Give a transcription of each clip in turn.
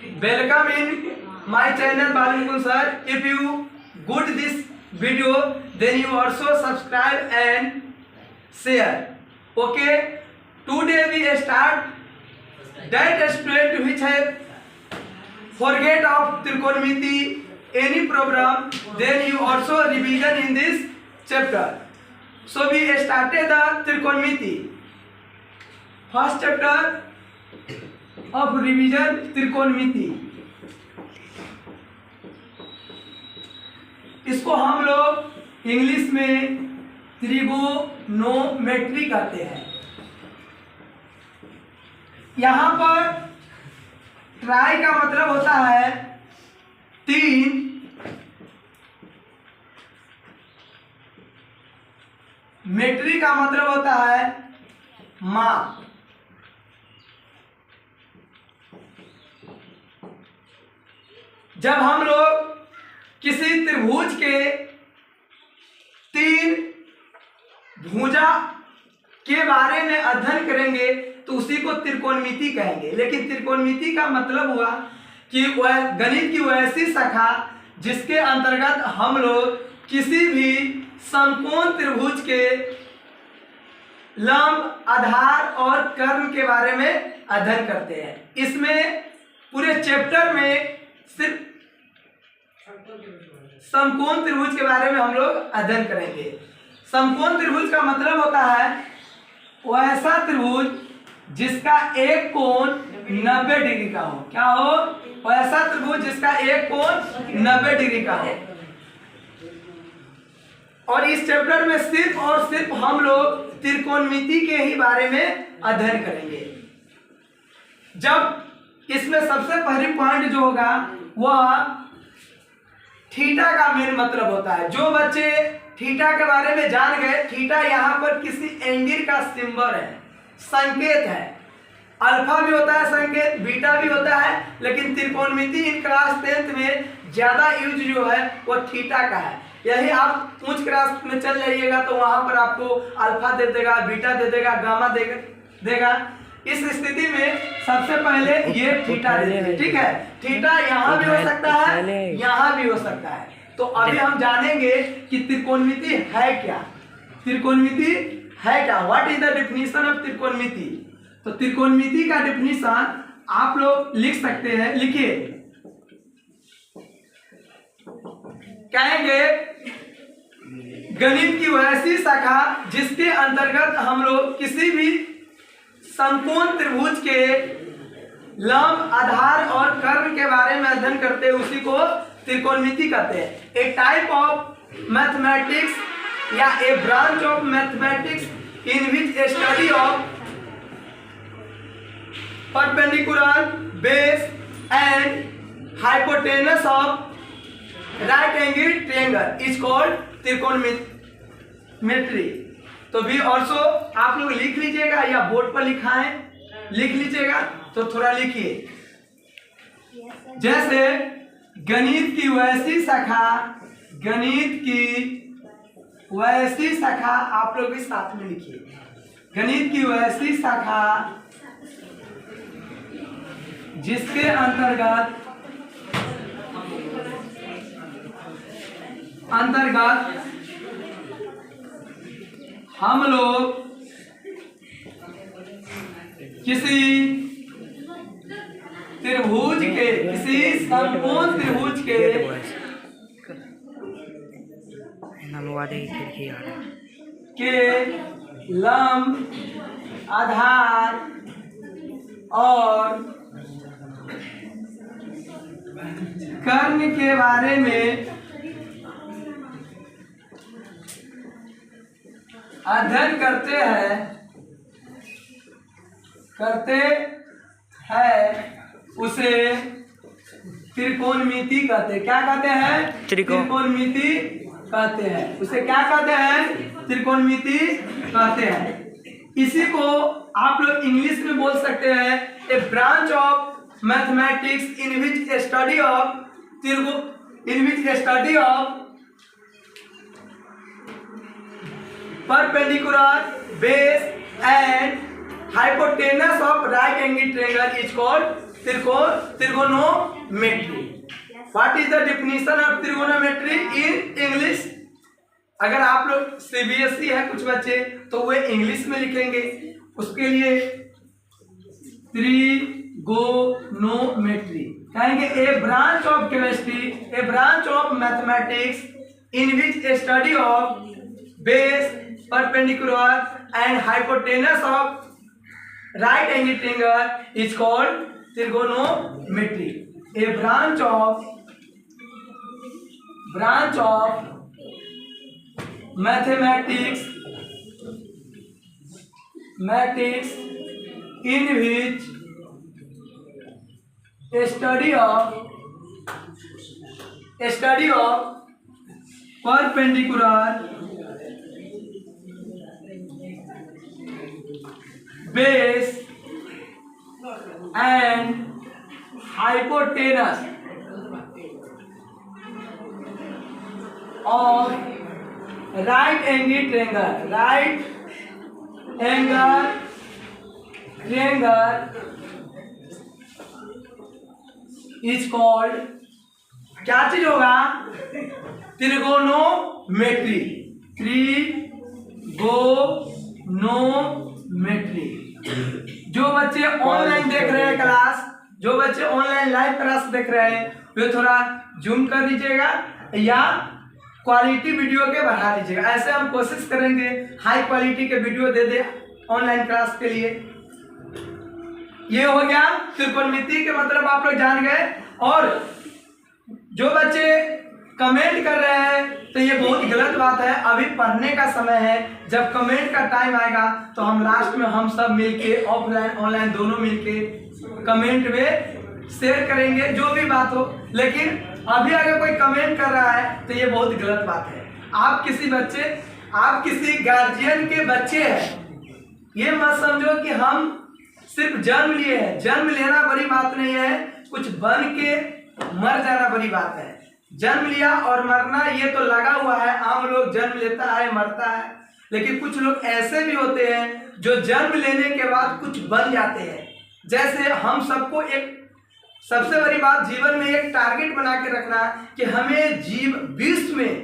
Welcome in my channel Balungu sir. If you good this video, then you also subscribe and share. Okay. Today we start that student which have forget of trigonometry any program, then you also revision in this chapter. So we started the trigonometry. First chapter of revision trigonometry. इसको हम लोग English में त्रिगोनोमेट्री कहते हैं। यहां पर try का मतलब होता है तीन, मेट्री का मतलब होता है माप। जब हम लोग किसी त्रिभुज के तीन भुजा के बारे में अध्ययन करेंगे तो उसी को त्रिकोणमिति कहेंगे। लेकिन त्रिकोणमिति का मतलब हुआ कि वह गणित की वैसी शाखा जिसके अंतर्गत हम लोग किसी भी समकोण त्रिभुज के लंब, आधार और कर्ण के बारे में अध्ययन करते हैं। इसमें पूरे चैप्टर में सिर्फ समकोण त्रिभुज के बारे में हम लोग अध्ययन करेंगे। समकोण त्रिभुज का मतलब होता है वैसा त्रिभुज जिसका एक कोण 90 डिग्री का हो। क्या हो? वैसा त्रिभुज जिसका एक कोण 90 डिग्री का हो। और इस चैप्टर में सिर्फ और सिर्फ हम लोग त्रिकोणमिति के ही बारे में अध्ययन करेंगे। जब इसमें सबसे पहली पॉइंट जो होगा वह थीटा का मेन मतलब होता है। जो बच्चे थीटा के बारे में जान गए, थीटा यहाँ पर किसी एंगल का सिंबल है, संकेत है। अल्फा भी होता है संकेत, बीटा भी होता है, लेकिन त्रिकोणमिति इन क्लास 10th में ज्यादा यूज जो है वो थीटा का है। यही आप उच्च क्लास में चल जाइएगा तो वहां पर आपको अल्फा दे देगा, बीटा दे देगा, गामा देगा। इस स्थिति में सबसे पहले ये थीटा देते, ठीक है। थीटा यहाँ भी हो सकता है, यहाँ भी हो सकता है। तो अभी हम जानेंगे कि त्रिकोणमिति है क्या। त्रिकोणमिति है क्या? What is the definition of त्रिकोणमिति? तो त्रिकोणमिति का डेफिनेशन आप लोग लिख सकते हैं। लिखिए, कहेंगे गणित की वैसी शाखा जिसके अंतर्गत हम लोग किसी भी समकोण त्रिभुज के लंब, आधार और कर्ण के बारे में अध्ययन करते हैं, उसी को त्रिकोणमिति कहते हैं। ए टाइप ऑफ मैथमेटिक्स या a branch of mathematics in which a study of perpendicular base and hypotenuse of right angle triangle is called त्रिकोणमिति। तो भी ऑल्सो आप लोग लिख लीजिएगा या बोर्ड पर लिखा है, लिख लीजिएगा तो थोड़ा लिखिए। जैसे गणित की वैसी शाखा, गणित की वैसी शाखा आप लोग भी साथ में लिखिए। गणित की वैसी शाखा जिसके अंतर्गत हम लोग किसी त्रिभुज के, किसी समकोण त्रिभुज के लंब, आधार और कर्ण के बारे में अध्ययन करते हैं उसे त्रिकोणमिति कहते हैं। क्या कहते हैं? त्रिकोणमिति कहते हैं। उसे क्या कहते हैं? त्रिकोणमिति कहते हैं। इसी को आप लोग इंग्लिश में बोल सकते हैं a branch of mathematics in which study of perpendicular base and hypotenuse of right angle triangle is called trigonometry. What is the definition of trigonometry in English? अगर आप लोग सीबीएसई है कुछ बच्चे तो वे इंग्लिश में लिखेंगे, उसके लिए त्रिगोनोमेट्री कहेंगे a branch of chemistry, a branch of mathematics in which a study of base, perpendicular and hypotenuse of right angle triangle is called trigonometry. A branch of mathematics in which a study of perpendicular base and hypotenuse of right angle triangle is called, क्या चीज होगा? त्रिगोनोमेट्री। जो बच्चे online देख रहे हैं class, जो बच्चे ऑनलाइन लाइव क्लास देख रहे हैं वे थोड़ा जूम कर लीजिएगा या क्वालिटी वीडियो के बढ़ा लीजिएगा। ऐसे हम कोशिश करेंगे हाई क्वालिटी के वीडियो दे दे ऑनलाइन क्लास के लिए। ये हो गया त्रिकोणमिति के मतलब आप लोग जान गए। और जो बच्चे कमेंट कर रहे हैं तो ये बहुत गलत बात है। अभी पढ़ने का समय है, जब कमेंट का टाइम आएगा तो हम लास्ट में हम सब मिलके ऑफलाइन ऑनलाइन दोनों मिलके कमेंट में शेयर करेंगे जो भी बात हो। लेकिन अभी अगर कोई कमेंट कर रहा है तो ये बहुत गलत बात है। आप किसी गार्जियन के बच्चे हैं, ये मत समझो कि हम सिर्फ जन्म लिए हैं। जन्म लेना बड़ी बात नहीं है, कुछ बन के मर जाना बड़ी बात है। जन्म लिया और मरना ये तो लगा हुआ है, आम लोग जन्म लेता है मरता है। लेकिन कुछ लोग ऐसे भी होते हैं जो जन्म लेने के बाद कुछ बन जाते हैं। जैसे हम सबको एक सबसे बड़ी बात जीवन में एक टारगेट बना के रखना कि हमें विश्व में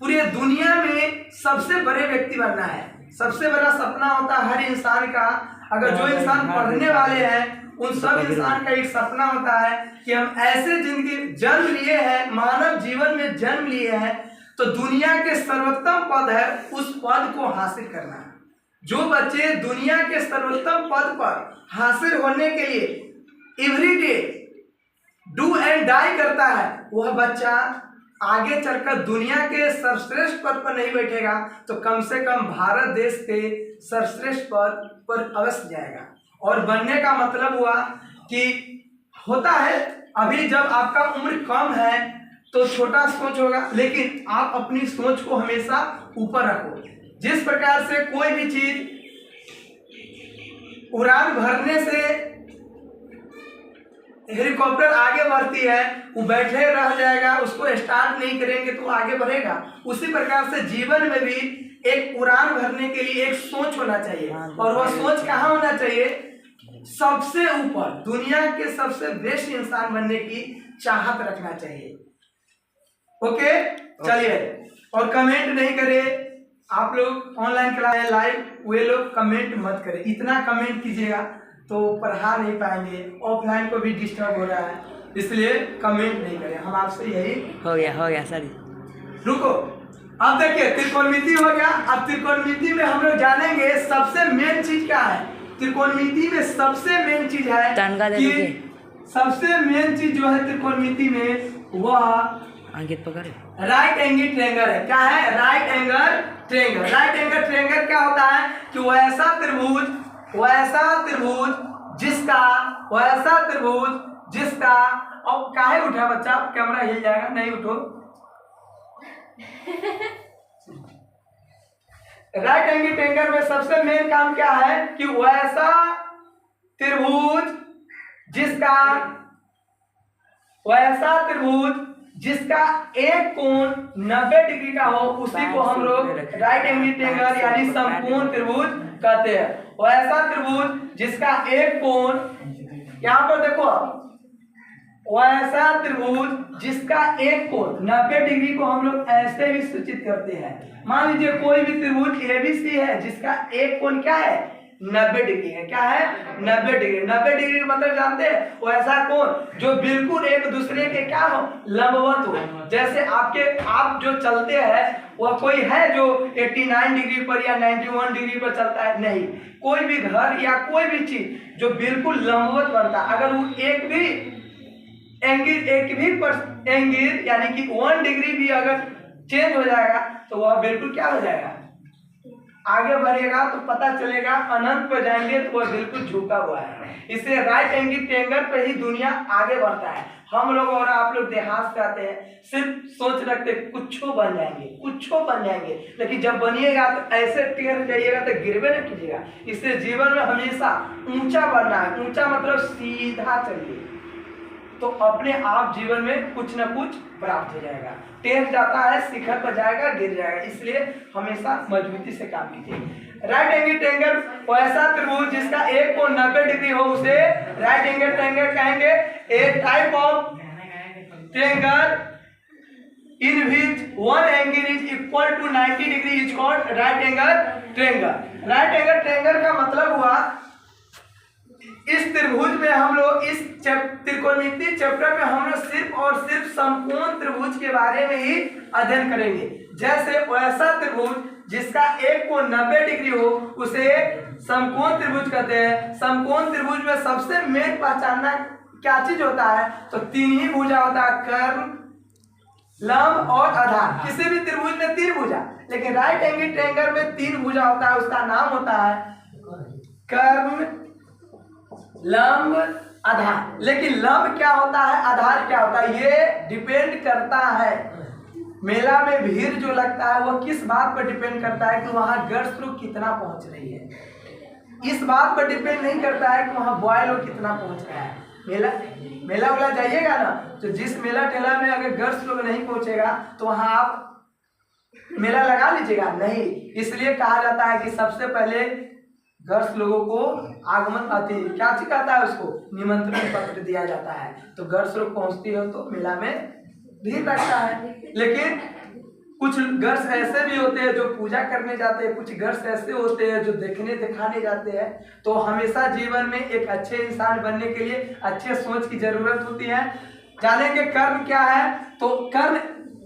पूरी दुनिया में सबसे बड़े व्यक्ति बनना है। सबसे बड़ा सपना होता है हर इंसान का। अगर जो इंसान पढ़ने वाले हैं उन सब इंसान का एक सपना होता है कि हम ऐसे जिंदगी जन्म लिए हैं, मानव जीवन में जन्म लिए हैं तो दुनिया के सर्वोत्तम पद है उस पद को हासिल करना है। जो बच्चे दुनिया के सर्वोत्तम पद पर हासिल होने के लिए एवरीडे डू एंड डाई करता है, वह बच्चा आगे चलकर दुनिया के सर्वश्रेष्ठ पद पर नहीं बैठेगा तो कम से कम भारत देश के सर्वश्रेष्ठ पद पर अवश्य जाएगा। और बनने का मतलब हुआ कि होता है अभी जब आपका उम्र कम है तो छोटा सोच होगा, लेकिन आप अपनी सोच को हमेशा ऊपर रखो। जिस प्रकार से कोई भी चीज उड़ान भरने से हेलीकॉप्टर आगे बढ़ती है, वो बैठे रह जाएगा, उसको स्टार्ट नहीं करेंगे तो आगे बढ़ेगा। उसी प्रकार से जीवन में भी एक उड़ान भरने के लिए एक सोच होना चाहिए। और वह सोच कहाँ होना चाहिए? सबसे ऊपर, दुनिया के सबसे बेस्ट इंसान बनने की चाहत रखना चाहिए। ओके, चलिए। और कमेंट नहीं करें आप लोग, ऑनलाइन क्लास लाइव, वे लोग कमेंट मत करें। इतना कमेंट कीजिएगा तो पढ़ा नहीं पाएंगे, ऑफलाइन को भी डिस्टर्ब हो रहा है, इसलिए कमेंट नहीं करें। हम आपसे यही हो गया सर। रुको, अब देखिए त्रिकोणमिति हो गया। अब त्रिकोणमिति में हम लोग जानेंगे सबसे मेन चीज क्या है। त्रिकोणमिति में सबसे मेन चीज है कि सबसे मेन चीज जो है त्रिकोणमिति में वह अंकित पकड़े राइट एंगल ट्रायंगल है। क्या है? Right angle triangle. Right angle triangle क्या होता है कि वैसा त्रिभुज जिसका और काहे उठा बच्चा, कैमरा हिल जाएगा, नहीं उठो। राइट एंगल ट्रायंगल में सबसे मेन काम क्या है कि वैसा त्रिभुज जिसका एक कोण 90 डिग्री का हो, उसी को हम लोग राइट एंगल ट्रायंगल यानी समकोण त्रिभुज कहते हैं। वैसा त्रिभुज जिसका एक कोण यहाँ पर देखो वैसा त्रिभुज जिसका एक कोण 90 डिग्री को हम लोग ऐसे भी सूचित करते हैं। मान लीजिए कोई भी त्रिभुज ABC है जिसका एक कोण क्या है 90 डिग्री है। क्या है 90 डिग्री। 90 डिग्री मतलब जानते हैं वैसा कोण जो बिल्कुल एक दूसरे के क्या हो लंबवत हो। जैसे आप जो चलते हैं वह कोई है जो 89 डिग्री पर या 91 डिग्री पर चलता है, नहीं। कोई भी घर या कोई भी चीज जो बिल्कुल लंबवत बनता है, अगर वो एक भी एंगल यानी कि 1 डिग्री भी अगर चेंज हो जाएगा तो वह बिल्कुल क्या हो जाएगा आगे बढ़ेगा, तो पता चलेगा अनंत पर जाएंगे तो वह बिल्कुल झुका हुआ है। इससे राइट एंगल ट्रायंगल पे ही दुनिया आगे बढ़ता है। हम लोग और आप लोग देहात से आते हैं, सिर्फ सोच रखते कुछो बन जाएंगे, लेकिन जब बनिएगा तो ऐसे टेढ़ जाइएगा तो गिरवे न कीजिएगा। इससे जीवन में हमेशा ऊंचा बनना है। ऊंचा मतलब सीधा चलिए तो अपने आप जीवन में कुछ न कुछ प्राप्त हो जाएगा। टेढ़ जाता है शिखर पर जाएगा, गिर जाएगा। इसलिए हमेशा मजबूती से काम कीजिए। राइट एंगल ट्रायंगल वैसा त्रिभुज जिसका एक कोण 90 डिग्री हो उसे राइट एंगल ट्रायंगल कहेंगे। A type of triangle in which one angle is equal to 90 degree is called right angle triangle. Right angle triangle का मतलब हुआ इस त्रिभुज में हम लोग इस त्रिकोणमितीय चैप्टर में हम लोग सिर्फ और सिर्फ समकोण त्रिभुज के बारे में ही अध्ययन करेंगे। जैसे वैसा त्रिभुज जिसका एक कोण 90 डिग्री हो उसे समकोण त्रिभुज कहते हैं। समकोण त्रिभुज में सबसे मेन पहचानना क्या चीज होता है, तो 3 ही भुजा होता है, कर्ण, लंब और आधार। किसी भी त्रिभुज में 3 भुजा, लेकिन राइट एंगल ट्रायंगल में 3 भुजा होता है। उसका नाम होता है कर्ण, लंब, आधार। लेकिन लंब क्या होता है, आधार क्या होता है, ये डिपेंड करता है मेला में भीड़ जो लगता है वो किस बात पर डिपेंड करता है कि वहां गर्ल्स लोग कितना पहुंच रही है। इस बात पर डिपेंड नहीं करता है कि वहां बॉय लोग कितना पहुंच रहा है। मेला वाला जाइएगा ना, तो जिस मेला ठेला में अगर गर्ल्स लोग नहीं पहुंचेगा तो वहां आप मेला लगा लीजिएगा नहीं। इसलिए कहा जाता है कि सबसे पहले गर्ल्स लोगों को आगमन आती क्या चीज कहता है, उसको निमंत्रण पत्र दिया जाता है। तो गर्ल्स लोग पहुंचती हो तो मेला में भीड़ लगता है। लेकिन कुछ गर्ल्स ऐसे भी होते हैं जो पूजा करने जाते हैं, कुछ गर्ल्स ऐसे होते हैं जो देखने दिखाने जाते हैं। तो हमेशा जीवन में एक अच्छे इंसान बनने के लिए अच्छे सोच की जरूरत होती है। जानेंगे कर्ण क्या है, तो कर्ण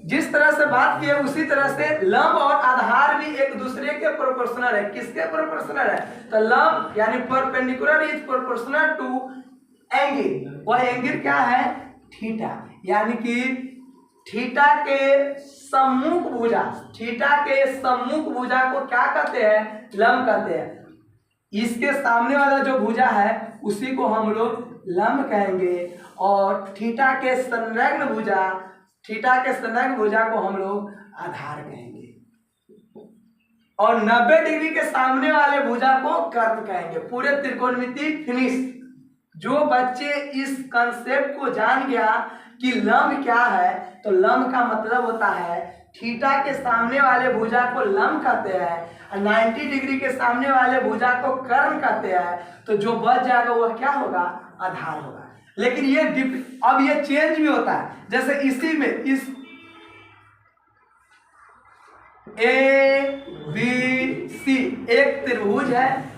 जिस तरह से बात की है उसी तरह से लंब और आधार भी एक दूसरे के प्रोपोर्शनल है। किसके प्रोपोर्शनल है, तो लंब यानी perpendicular is proportional to angle. वह एंगल क्या है, थीटा। यानी कि थीटा के सम्मुख भुजा, थीटा के सम्मुख भुजा को क्या कहते हैं, लंब कहते हैं। इसके सामने वाला जो भुजा है उसी को हम लोग लंब कहेंगे। और थीटा के संलग्न भुजा, थीटा के संलग्न भुजा को हम लोग आधार कहेंगे। और 90 डिग्री के सामने वाले भुजा को कर्ण कहेंगे। पूरे त्रिकोणमिति फिनिश। जो बच्चे इस कंसेप्ट को जान गया कि लंब क्या है, तो लंब का मतलब होता है थीटा के सामने वाले भुजा को लंब कहते हैं और 90 डिग्री के सामने वाले भुजा को कर्ण कहते हैं। तो जो बच जाएगा वह क्या होगा, आधार होगा। लेकिन ये अब ये चेंज भी होता है। जैसे इसी में इस ABC एक त्रिभुज है।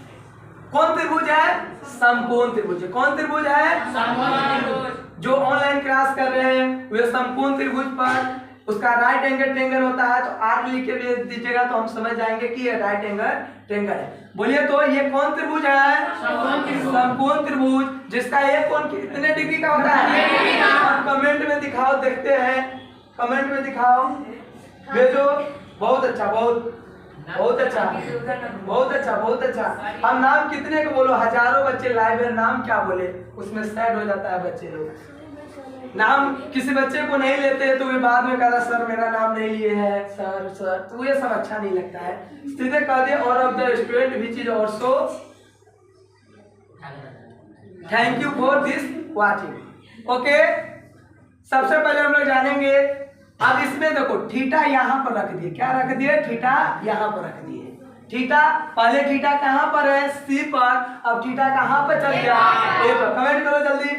कौन त्रिभुज है, समकोण त्रिभुज है। कौन त्रिभुज है, समकोण त्रिभुज। जो ऑनलाइन क्लास कर रहे हैं वे समकोण त्रिभुज पर उसका राइट एंगल ट्रायंगल होता है, तो आर लिख के भेज दीजिएगा तो हम समझ जाएंगे कि ये राइट एंगल ट्रायंगल है। बोलिए तो ये कौन त्रिभुज है, समकोण त्रिभुज। जिसका एक कोण कितने डिग्री का होता है, कमेंट में दिखाओ, देखते हैं, कमेंट में दिखाओ, भेजो। बहुत अच्छा, बहुत अच्छा, बहुत अच्छा, बहुत अच्छा। हम नाम कितने को बोलो, हजारों बच्चे लाइव है, नाम क्या बोले, उसमें सैड हो जाता है बच्चे लोग। नाम किसी बच्चे को नहीं लेते तो वे बाद में कहता सर मेरा नाम नहीं लिए है सर, तो ये सब अच्छा नहीं लगता है। सीधे कह दिए और of the student which is also thank you for this watching. Okay, सबसे पहले हम लोग जानेंगे। अब इसमें देखो थीटा यहाँ पर रख दिए, क्या रख दिए, थीटा यहाँ पर रख दिए। थीटा, पहले थीटा कहाँ पर है? सी पर, अब थीटा कहाँ पर चल गया? ए पर। कमेंट करो जल्दी।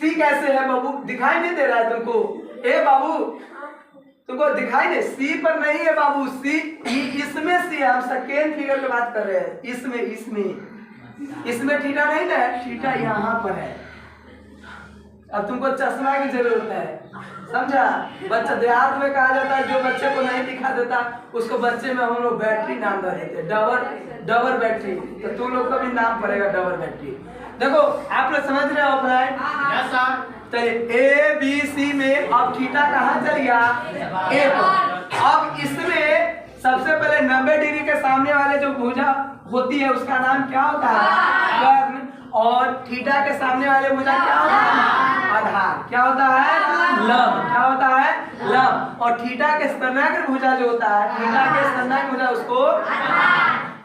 सी कैसे है बाबू? दिखाई नहीं दे रहा है तुमको? ए बाबू तुमको दिखाई दे? सी पर नहीं है बाबू, सी इसमें सी है। हम सेकेंड फिगर की बात कर रहे हैं। इसमें थीटा नहीं ना, थीटा यहाँ पर है। अब तुमको चश्मा की जरूरत है, समझा? बच्चा देहात में कहा जाता है, जो बच्चे को नहीं दिखा देता उसको बच्चे में हम लोग बैटरी नाम दे देते हैं, डबर बैटरी। तो तुम लोग का भी नाम पड़ेगा डबर बैटरी। देखो आप लोग समझ रहे हो अपना? Yes sir. चलिए ए बी सी में अब थीटा कहाँ चल गया? ए पर। अब इसमें सबसे पहले 90 डिग्री के सामने वाले जो भुजा होती है उसका नाम क्या होता है? कर्ण। और थीटा के सामने वाले भुजा क्या होता है? आधार। क्या होता है? लंब। क्या होता है? लंब। और थीटा के स्तनाग्र भुजा जो होता है, थीटा के स्तनाग्र भुजा उसको।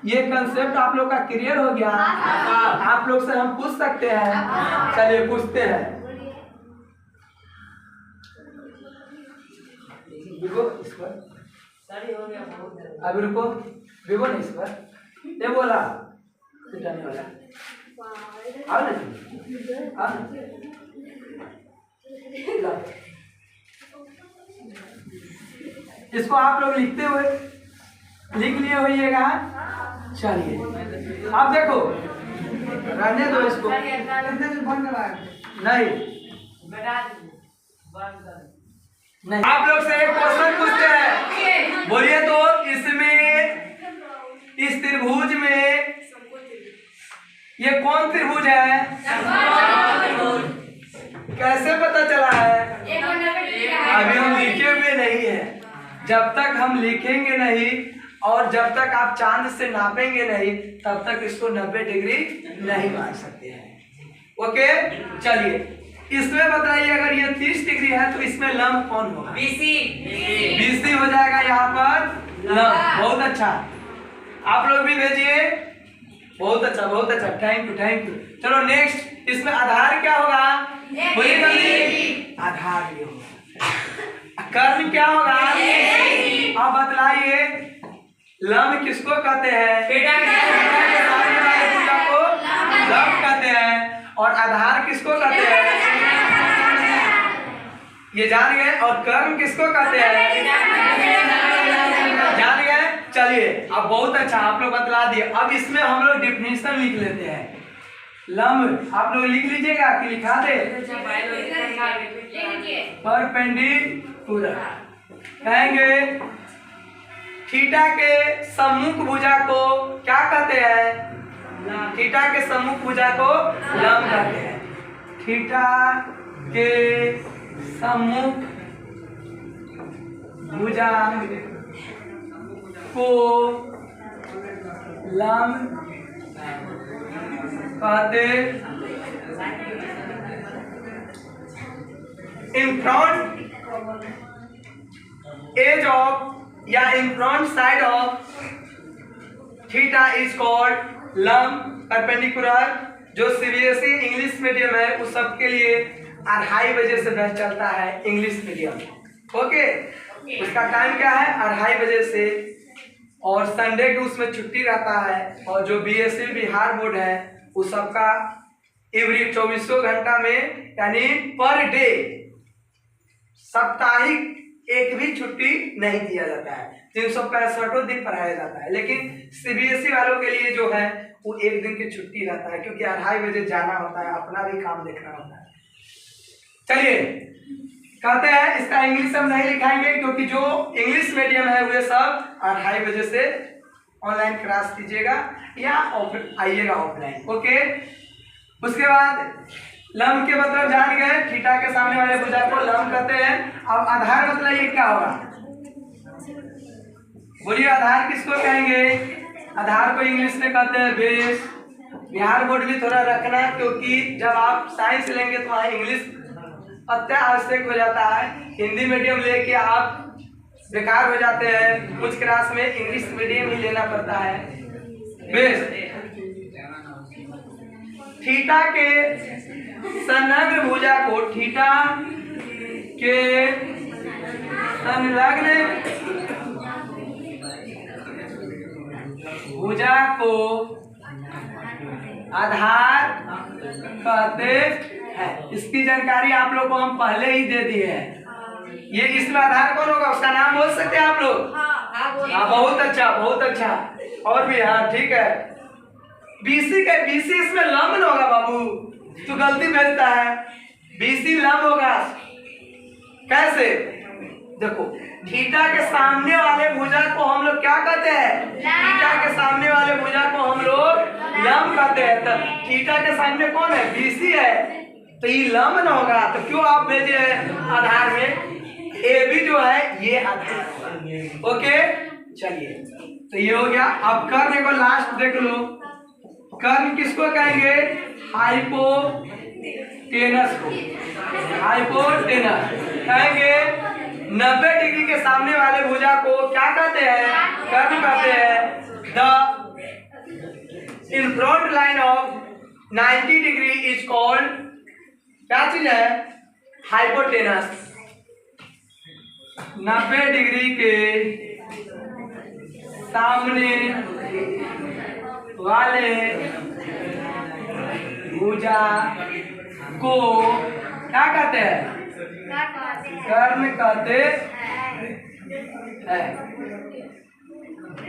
ये कंसेप्ट आप लोग का क्लियर हो गया? आप लोग से हम पूछ सकते हैं? चलिए पूछते हैं। इस पर अभी रुको, विवो नहीं इस पर। ये बोला पिटाने वाला आओ ना, इसको आप लोग लिखते हुए लिख लिए होइएगा। चलिए अब देखो, रहने दो इसको, नहीं आप लोग से एक क्वेश्चन पूछते हैं, बोलिए तो इसमें, इस त्रिभुज में ये कौन त्रिभुज है? कैसे पता चला है? अभी हम लिखे हुए नहीं है। जब तक हम लिखेंगे नहीं और जब तक आप चांद से नापेंगे नहीं, तब तक इसको 90 डिग्री नहीं मान सकते हैं। ओके चलिए, इसमें बताइए अगर ये 30 डिग्री है तो इसमें लंब कौन होगा? BC हो जाएगा यहाँ पर लंब। बहुत अच्छा, आप लोग भी भेजिए। बहुत अच्छा, बहुत अच्छा, थैंक यू थैंक यू। चलो नेक्स्ट, इसमें आधार क्या होगा? बोलिए जल्दी। आधार ये होगा। कर्ण क्या होगा? आप बतलाइए, लंब किसको कहते हैं? भुजा को लंब कहते हैं। और आधार किसको कहते हैं? ये जान गए। और कर्ण किसको कहते हैं? जान गए। चलिए अब बहुत अच्छा, आप लोग बतला दिए। अब इसमें हम लोग डिफिनेशन लिख लेते हैं। लंब आप लोग लिख लीजिएगा कि लिखा दे? परपेंडिकुलर कहेंगे। थीटा के सम्मुख भुजा को क्या कहते हैं? थीटा के सम्मुख भुजा को लंब कहते हैं। थीटा के सम्मुख भुजा को लंब कहते। इन फ्रंट एज ऑफ या in front side of theta is called लंब परपेंडिकुलर। जो सीबीएसई इंग्लिश मीडियम है उस सब के लिए 2:30 बजे से बैच चलता है इंग्लिश मीडियम। ओके, उसका टाइम क्या है? 2:30 बजे से। और संडे को उसमें छुट्टी रहता है। और जो बीएससी बिहार बोर्ड है उस सबका एवरी 24 घंटा में, यानी पर डे, साप्ताहिक एक भी छुट्टी नहीं दिया जाता है। 365 दिन पढ़ाया जाता है। लेकिन सीबीएसई वालों के लिए जो है वो एक दिन की छुट्टी रहता है, क्योंकि 2:30 बजे जाना होता है, अपना भी काम देखना होता है। चलिए कहते हैं इसका इंग्लिश हम नहीं लिखाएंगे, क्योंकि जो इंग्लिश मीडियम है वे सब 2:30 बजे से ऑनलाइन क्लास कीजिएगा या आइएगा ऑफलाइन। ओके, उसके बाद लंब के मतलब जान गए, थीटा के सामने वाले भुजा को लंब कहते हैं। अब आधार मतलब ये क्या होगा? बोलिए आधार किसको कहेंगे? आधार को इंग्लिश में कहते हैं बेस। बिहार बोर्ड भी थोड़ा रखना, क्योंकि जब आप साइंस लेंगे तो वहाँ इंग्लिश अत्यावश्यक हो जाता है। हिंदी मीडियम लेके आप बेकार हो जाते हैं। कुछ क्लास में इंग्लिश मीडियम ही लेना पड़ता है। बेस। थीटा के संलग्न भुजा को, थीटा के संलग्न भुजा को आधार कहते हैं। इसकी जानकारी आप लोग को हम पहले ही दे दिए हैं। ये इसमें आधार कौन होगा उसका नाम बोल सकते हैं आप लोग? हाँ, बहुत अच्छा, बहुत अच्छा। और भी हाँ, ठीक है। बीसी का बीसी इसमें लंब न होगा बाबू, तू गलती भेजता है। बीसी लंब होगा। कैसे? देखो, थीटा के सामने वाले भुजा को हम लोग क्या कहते हैं? थीटा के सामने वाले भुजा को हम लोग लंब कहते हैं। तो थीटा के सामने कौन है? बीसी है, तो ये लंब न होगा। तो क्यों आप भेजे आधार में? ए बी जो है ये आधार होगा। ओके, चलिए, तो ये हो गया। अब कर्ण को लास्ट देख लो। कर्ण किसको कहेंगे? हाइपोटेनस को। हाइपोटेनस कहेंगे। 90 डिग्री के सामने वाले भुजा को क्या कहते हैं? कर्ण कहते हैं। The in front line of 90 degree is called, क्या चीज है? हाइपोटेनस। 90 डिग्री के सामने वाले भुजा को क्या कहते हैं? कर्ण कहते हैं।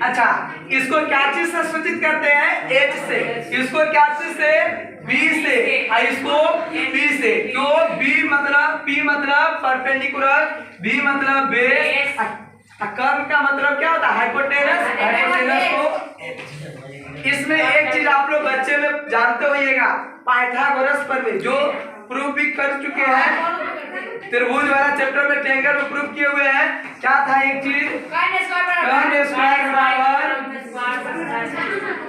अच्छा, इसको क्या चीज से सूचित करते हैं? एच से। इसको क्या चीज से? बी से। और इसको बी से। क्यों? बी मतलब, पी मतलब परपेंडिकुलर, बी मतलब बेस, कर्ण का मतलब क्या होता है? हाइपोटेनस। हाइपोटेनस को इसमें एक चीज आप लोग बच्चे में जानते होइएगा, पाइथागोरस पर भी जो प्रूफ भी कर चुके हैं, त्रिभुज वाला चैप्टर में टेंगर में प्रूफ किए हुए हैं। क्या था एक चीज? कर्ण स्क्वायर बराबर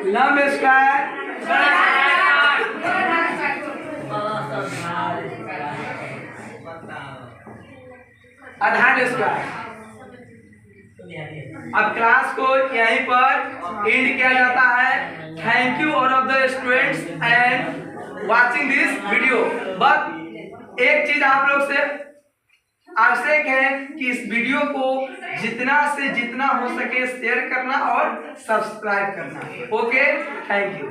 लंब स्क्वायर आधार स्क्वायर। अब क्लास को यहीं पर एंड किया जाता है। Thank you all of the students and watching this video. But एक चीज आप लोग से आवश्यक है कि इस वीडियो को जितना से जितना हो सके शेयर करना और सब्सक्राइब करना। Okay, thank you.